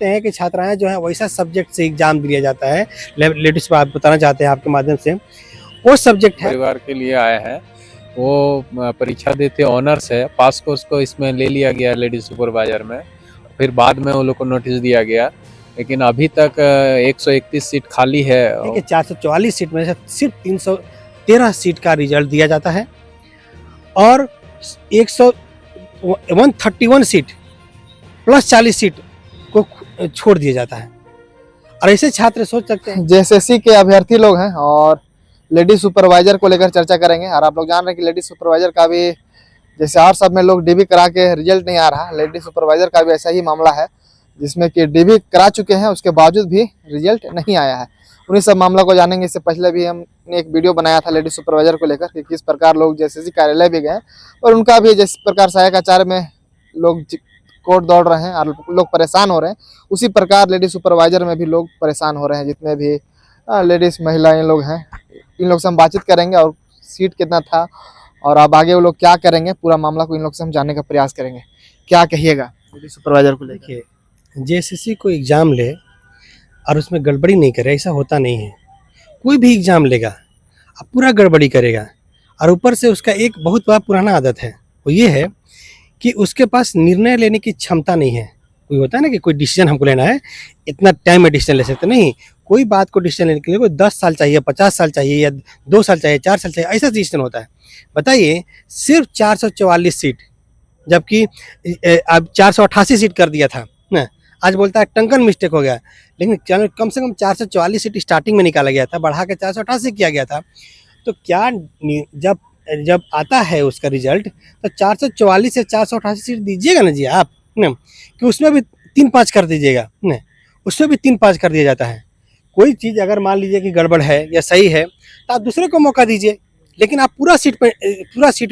देखते हैं कि छात्राएं जो है वैसा सब्जेक्ट से एग्जाम दिया जाता है। लेडीज को आप बताना चाहते हैं आपके माध्यम से वो सब्जेक्ट है परिवार के लिए आया है। वो परीक्षा देते ऑनर्स है, पास कोर्स को इसमें ले लिया गया लेडीज सुपरवाइजर में। फिर बाद में वो लोग को नोटिस दिया गया, लेकिन अभी तक 131 सीट खाली है। कि 444 सीट में से सिर्फ 313 सीट का रिजल्ट दिया जाता है और 131 सीट प्लस 40 सीट को छोड़ दिया जाता है। और ऐसे छात्र सोच सकते हैं जेएसएससी के अभ्यर्थी लोग हैं और लेडीज सुपरवाइजर को लेकर चर्चा करेंगे। और आप लोग जान रहे हैं कि लेडीज सुपरवाइजर का भी जैसे और सब में लोग डीबी करा के रिजल्ट नहीं आ रहा, लेडीज सुपरवाइजर का भी ऐसा ही मामला है जिसमें कि डीबी करा चुके हैं उसके बावजूद भी रिजल्ट नहीं आया है। उन्हीं सब मामला को जानेंगे। इससे पहले भी हमने एक वीडियो बनाया था लेडीज सुपरवाइजर को लेकर कि किस प्रकार लोग जेएसएससी कार्यालय भी गए और उनका भी जिस प्रकार सहायक आचार्य में लोग कोर्ट दौड़ रहे हैं और लोग परेशान हो रहे हैं, उसी प्रकार लेडीज सुपरवाइजर में भी लोग परेशान हो रहे हैं। जितने भी लेडीज महिलाएं लोग हैं, इन लोग से हम बातचीत करेंगे और सीट कितना था और अब आगे वो लोग क्या करेंगे, पूरा मामला को इन लोग से हम जानने का प्रयास करेंगे। क्या कहिएगा लेडीज सुपरवाइजर को लेकर? जेएसएससी को एग्जाम ले और उसमें गड़बड़ी नहीं करे, ऐसा होता नहीं है। कोई भी एग्जाम लेगा अब पूरा गड़बड़ी करेगा और ऊपर से उसका एक बहुत बड़ा पुराना आदत है, वो ये है कि उसके पास निर्णय लेने की क्षमता नहीं है। कोई होता है ना कि कोई डिसीजन हमको लेना है, इतना टाइम में डिसीजन ले सकते नहीं। कोई बात को डिसीजन लेने के लिए कोई 10 साल चाहिए, 50 साल चाहिए या 2 साल चाहिए, 4 साल चाहिए, ऐसा डिसीजन होता है। बताइए सिर्फ 444 सीट, जबकि अब 488 सीट कर दिया था ना। आज बोलता है टंकन मिस्टेक हो गया, लेकिन कम से कम 444 सीट स्टार्टिंग में निकाला गया था, बढ़ा के 488 किया गया था। तो क्या जब आता है उसका रिजल्ट तो 444 से 488 सीट दीजिएगा ना जी आप ना, कि उसमें भी 3-5 कर दीजिएगा ना, उसमें भी 3-5 कर दिया जाता है। कोई चीज़ अगर मान लीजिए कि गड़बड़ है या सही है तो आप दूसरे को मौका दीजिए, लेकिन आप पूरा सीट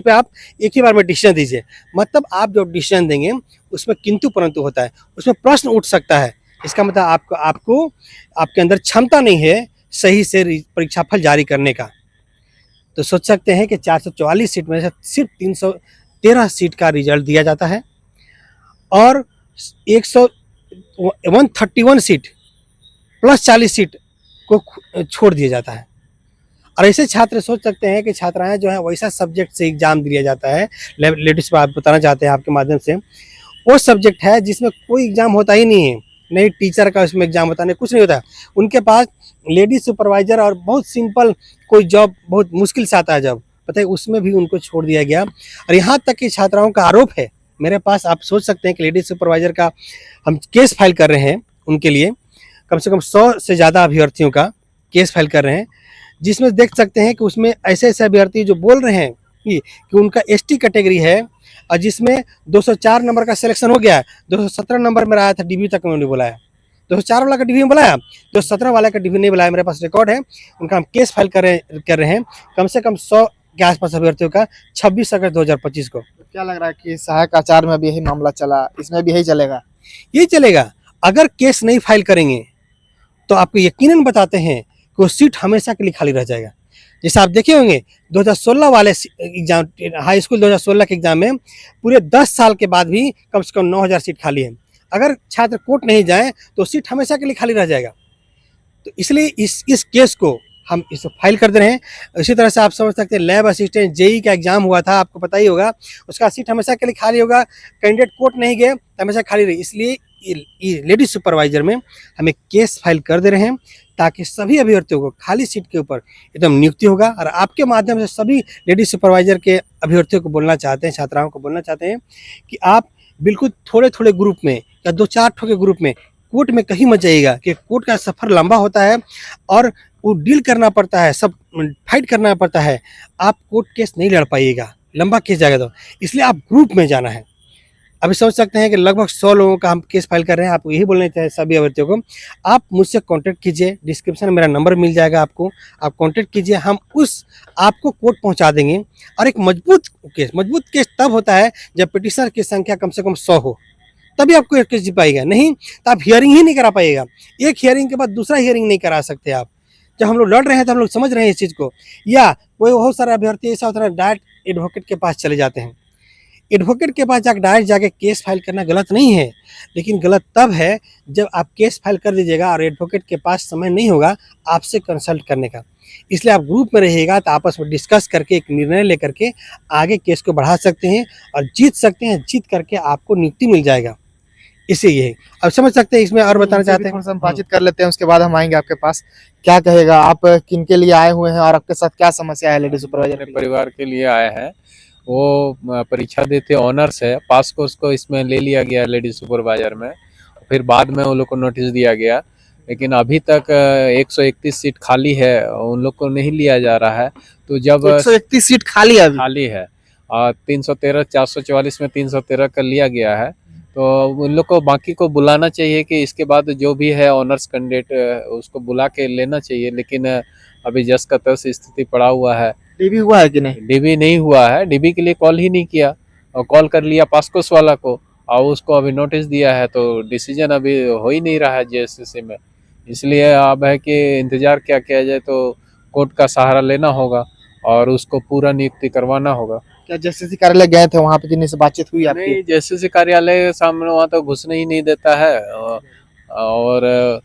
पे आप एक ही बार में डिसीजन दीजिए। मतलब आप जो डिसीजन देंगे उसमें किंतु परंतु होता है, उसमें प्रश्न उठ सकता है। इसका मतलब आपको आपके अंदर क्षमता नहीं है सही से परीक्षाफल जारी करने का। तो सोच सकते हैं कि 444 सीट में से सिर्फ 313 सीट का रिजल्ट दिया जाता है और 131 सीट प्लस 40 सीट को छोड़ दिया जाता है। और ऐसे छात्र सोच सकते हैं कि छात्राएं जो है वैसा सब्जेक्ट से एग्जाम दिया जाता है। लेडीज को आप बताना चाहते हैं आपके माध्यम से वो सब्जेक्ट है जिसमें कोई एग्जाम होता ही नहीं है, नहीं टीचर का उसमें एग्जाम होता नहीं, कुछ नहीं होता। उनके पास लेडीज सुपरवाइजर और बहुत सिंपल कोई जॉब बहुत मुश्किल से आता है जब, पता है उसमें भी उनको छोड़ दिया गया। और यहाँ तक कि छात्राओं का आरोप है मेरे पास, आप सोच सकते हैं कि लेडीज सुपरवाइजर का हम केस फाइल कर रहे हैं उनके लिए, कम से कम 100 से ज़्यादा अभ्यर्थियों का केस फाइल कर रहे हैं, जिसमें देख सकते हैं कि उसमें ऐसे अभ्यर्थी जो बोल रहे हैं कि उनका एसटी कैटेगरी है और जिसमें 204 नंबर का सिलेक्शन हो गया है। 217 नंबर मेरा आया था, डीबी तक उन्होंने बुलाया, 204 वाला का डीबी में बुलाया, 217 वाला का डीबी नहीं बुलाया। मेरे पास रिकॉर्ड है, उनका हम केस फाइल कर रहे हैं कम से कम 100 के आसपास अभ्यर्थियों का 26 अगस्त 2025 को। तो क्या लग रहा है कि सहायक आचार्य में भी यही मामला चला, इसमें भी यही चलेगा? यही चलेगा। अगर केस नहीं फाइल करेंगे तो आपको यकीनन बताते हैं कि वो सीट हमेशा के लिए खाली रह जाएगा। जैसे आप देखे होंगे 2016 वाले एग्जाम, हाई स्कूल 2016 के एग्जाम में पूरे 10 साल के बाद भी कम से कम 9000 सीट खाली है। अगर छात्र कोर्ट नहीं जाए तो सीट हमेशा के लिए खाली रह जाएगा। तो इसलिए इस केस को हम इसे फाइल कर दे रहे हैं। इसी तरह से आप समझ सकते हैं लैब असिस्टेंट जेई का एग्जाम हुआ था, आपको पता ही होगा, उसका सीट हमेशा के लिए खाली होगा। कैंडिडेट कोर्ट नहीं गए तो हमेशा खाली रही। इसलिए ये लेडीज सुपरवाइजर में हमें केस फाइल कर दे रहे हैं ताकि सभी अभ्यर्थियों को खाली सीट के ऊपर एकदम नियुक्ति होगा। और आपके माध्यम से सभी लेडीज सुपरवाइजर के अभ्यर्थियों को बोलना चाहते हैं, छात्राओं को बोलना चाहते हैं कि आप बिल्कुल थोड़े थोड़े ग्रुप में या 2-4 ठो के ग्रुप में कोर्ट में कहीं मत जाइएगा, कि कोर्ट का सफ़र लंबा होता है और वो डील करना पड़ता है, सब फाइट करना पड़ता है। आप कोर्ट केस नहीं लड़ पाइएगा, लंबा केस जाएगा तो, इसलिए आप ग्रुप में जाना है। अभी समझ सकते हैं कि लगभग 100 लोगों का हम केस फाइल कर रहे हैं। आपको यही बोलना चाहिए सभी अभ्यर्थियों को, आप मुझसे कांटेक्ट कीजिए, डिस्क्रिप्शन में मेरा नंबर मिल जाएगा आपको, आप कांटेक्ट कीजिए, हम आपको कोर्ट पहुंचा देंगे। और एक मजबूत केस तब होता है जब पिटिशनर की संख्या कम से कम 100 हो, तभी आपको केस जीत पाएगा। नहीं तो आप हियरिंग ही नहीं करा पाइएगा, एक हियरिंग के बाद दूसरा हियरिंग नहीं करा सकते आप। जब हम लोग लड़ रहे हैं तो हम लोग समझ रहे हैं इस चीज़ को, या कोई बहुत सारे अभ्यर्थी ऐसा होता है डायरेक्ट एडवोकेट के पास चले जाते हैं। एडवोकेट के पास डायरेक्ट जाके केस फाइल करना गलत नहीं है, लेकिन गलत तब है जब आप केस फाइल कर दीजिएगा और एडवोकेट के पास समय नहीं होगा आपसे कंसल्ट करने का। इसलिए आप ग्रुप में रहिएगा तो आपस में डिस्कस करके एक निर्णय लेकर के आगे केस को बढ़ा सकते हैं और जीत सकते हैं। जीत करके आपको नियुक्ति मिल जाएगा। इसे ये है। अब समझ सकते हैं इसमें और बताना इनसे भी चाहते हैं। थोड़ा सा हम बातचीत कर लेते हैं, उसके बाद हम आएंगे आपके पास। क्या कहेगा, आप किन के लिए आए हुए हैं और आपके साथ क्या समस्या है लेडी सुपरवाइजर मेरे परिवार के लिए आए हैं। वो परीक्षा देते ऑनर्स है, पास कोर्स को इसमें ले लिया गया लेडी सुपरवाइजर में। फिर बाद में उन लोग को नोटिस दिया गया, लेकिन अभी तक 131 सीट खाली है, उन लोग को नहीं लिया जा रहा है। तो जब 131 सीट खाली है अभी? खाली है और 313 444 में 313 का लिया गया है, तो उन लोग को बाकी को बुलाना चाहिए कि इसके बाद जो भी है ऑनर्स कैंडिडेट उसको बुला के लेना चाहिए। लेकिन अभी जस का तस स्थिति पड़ा हुआ है। डीबी हुआ है कि नहीं? डीबी नहीं हुआ है, डीबी के लिए कॉल ही नहीं किया और कॉल कर लिया पासकोस वाला को और उसको अभी नोटिस दिया है, तो डिसीजन अभी हो ही नहीं रहा है जेएसएससी में। इसलिए अब है कि इंतजार क्या किया जाए, तो कोर्ट का सहारा लेना होगा और उसको पूरा नियुक्ति करवाना होगा। क्या जेएसएससी कार्यालय गए थे, वहाँ पे किन्हीं से बातचीत हुई आपकी? नहीं, जेएसएससी कार्यालय सामने वहाँ तो घुसने ही नहीं देता है और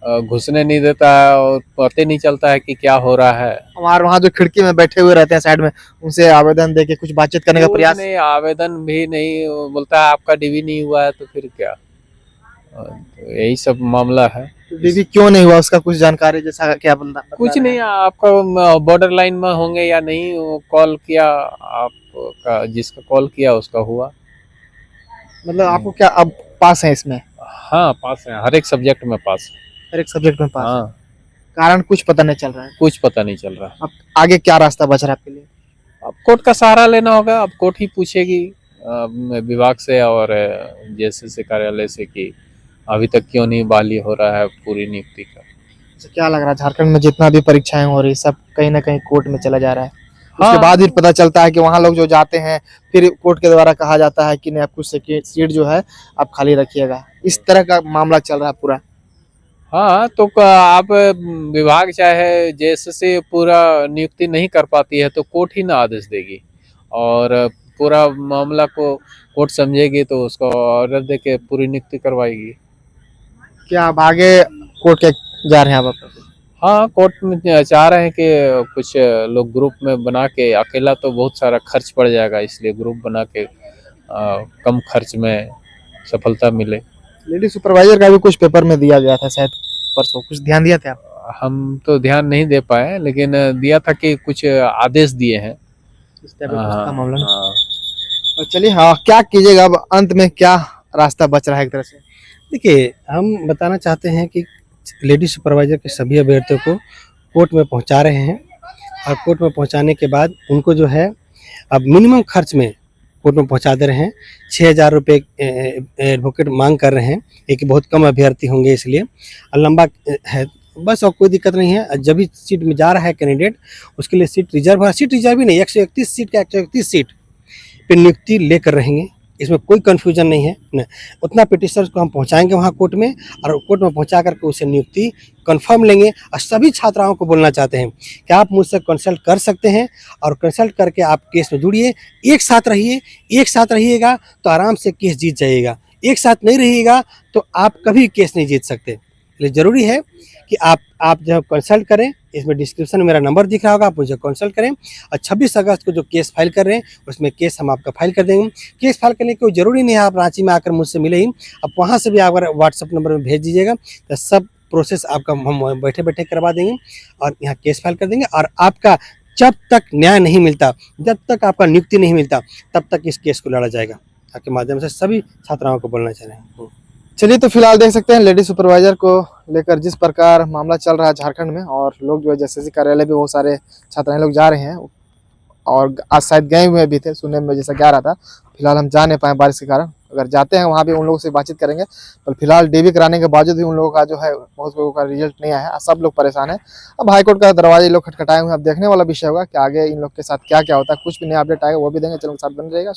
घुसने नहीं देता है और पता नहीं चलता है कि क्या हो रहा है। हमारे वहाँ जो खिड़की में बैठे हुए रहते हैं साइड में, उनसे आवेदन दे के कुछ बातचीत करने का प्रयास? नहीं, आवेदन भी नहीं, वो बोलता है आपका डीवी नहीं हुआ है, तो फिर क्या। तो यही सब मामला है। डीबी क्यों नहीं हुआ, उसका कुछ जानकारी जैसा क्या बंदा? कुछ नहीं, आपका बॉर्डर लाइन में होंगे या नहीं, कॉल किया आपका, जिसका कॉल किया उसका हुआ। मतलब आपको क्या अब पास है इसमें? हाँ, पास है, हर एक सब्जेक्ट में पास है। हर एक सब्जेक्ट में पास है। हाँ, कारण कुछ पता नहीं चल रहा है। कुछ पता नहीं चल रहा। अब आगे क्या रास्ता बच रहा है आपके लिए? अब कोर्ट का सहारा लेना होगा। अब कोर्ट ही पूछेगी विभाग से और जेएसएससी कार्यालय से कि अभी तक क्यों नहीं बहाली हो रहा है पूरी नियुक्ति का। तो क्या लग रहा है, झारखंड में जितना भी परीक्षाएं हो रही सब कहीं ना कहीं कोर्ट में चला जा रहा है? हाँ। उसके बाद ही पता चलता है कि वहाँ लोग जो जाते हैं फिर कोर्ट के द्वारा कहा जाता है कि नहीं, आपको सीट जो है आप खाली रखिएगा। इस तरह का मामला चल रहा है पूरा। हाँ, तो आप विभाग चाहे जेएसएससी पूरा नियुक्ति नहीं कर पाती है तो कोर्ट ही ना आदेश देगी और पूरा मामला को कोर्ट समझेगी तो उसको ऑर्डर दे के पूरी नियुक्ति करवाएगी। क्या अब आगे कोर्ट के जा रहे हैं आप? हाँ, कोर्ट में चाह रहे हैं कि कुछ लोग ग्रुप में बना के, अकेला तो बहुत सारा खर्च पड़ जाएगा, इसलिए ग्रुप बना के कम खर्च में सफलता मिले। लेडी सुपरवाइजर का भी कुछ पेपर में दिया गया था शायद परसों, कुछ ध्यान दिया था आप? हम तो ध्यान नहीं दे पाए, लेकिन दिया था कि कुछ आदेश दिए हैं। इस तरह का कुछ था मामला ना? हाँ। तो चलिए, हाँ, क्या कीजिएगा अब, अंत में क्या रास्ता बच रहा है एक तरह से? देखिए, हम बताना चाहते हैं कि लेडी सुपरवाइजर के सभी अभ्यर्थियों को कोर्ट में पहुंचा रहे हैं और कोर्ट में पहुंचाने के बाद उनको जो है अब मिनिमम खर्च में कोर्ट में पहुंचा दे रहे हैं। 6,000 रुपये एडवोकेट मांग कर रहे हैं, एक बहुत कम अभ्यर्थी होंगे इसलिए, और लंबा है बस, और कोई दिक्कत नहीं है। जब भी सीट में जा रहा है कैंडिडेट उसके लिए सीट रिजर्व है, सीट रिजर्व ही नहीं, 131 सीट का 131 सीट पे नियुक्ति लेकर रहेंगे, इसमें कोई कन्फ्यूजन नहीं है न। उतना पिटिशनर्स को हम पहुंचाएंगे वहां कोर्ट में और कोर्ट में पहुंचा करके उसे नियुक्ति कंफर्म लेंगे। और सभी छात्राओं को बोलना चाहते हैं कि आप मुझसे कंसल्ट कर सकते हैं और कंसल्ट करके आप केस में जुड़िए, एक साथ रहिए। एक साथ रहिएगा तो आराम से केस जीत जाइएगा, एक साथ नहीं रहिएगा तो आप कभी केस नहीं जीत सकते। इसलिए ज़रूरी है कि आप जब कंसल्ट करें, इसमें डिस्क्रिप्शन में मेरा नंबर दिख रहा होगा, आप मुझे कंसल्ट करें। और 26 अगस्त को जो केस फाइल कर रहे हैं उसमें केस हम आपका फाइल कर देंगे। केस फाइल करने की कोई ज़रूरी नहीं है आप रांची में आकर मुझसे मिले ही, अब वहाँ से भी आप अगर व्हाट्सअप नंबर में भेज दीजिएगा तो सब प्रोसेस आपका हम बैठे बैठे करवा देंगे और यहाँ केस फाइल कर देंगे। और आपका जब तक न्याय नहीं मिलता, जब तक आपका नियुक्ति नहीं मिलता, तब तक इस केस को लड़ा जाएगा। आपके माध्यम से सभी छात्राओं को बोलना चाह रहे हैं। चलिए, तो फिलहाल देख सकते हैं लेडी सुपरवाइजर को लेकर जिस प्रकार मामला चल रहा है झारखंड में, और लोग जो है जेएसएससी कार्यालय भी बहुत सारे छात्राएं लोग जा रहे हैं और आज शायद गए हुए भी थे, सुनने में जैसा क्या रहा था। फिलहाल हम जा नहीं पाए बारिश के कारण, अगर जाते हैं वहाँ भी उन लोगों से बातचीत करेंगे। पर फिलहाल डीबी कराने के बावजूद भी उन लोगों का जो है बहुत लोगों का रिजल्ट नहीं आया है, सब लोग परेशान है। अब हाईकोर्ट का दरवाजे लोग खटखटाए हुए हैं, अब देखने वाला विषय होगा कि आगे इन लोग के साथ क्या क्या होता है। कुछ भी नया अपडेट आएगा वो भी देंगे, चलो साथ बन रहेगा।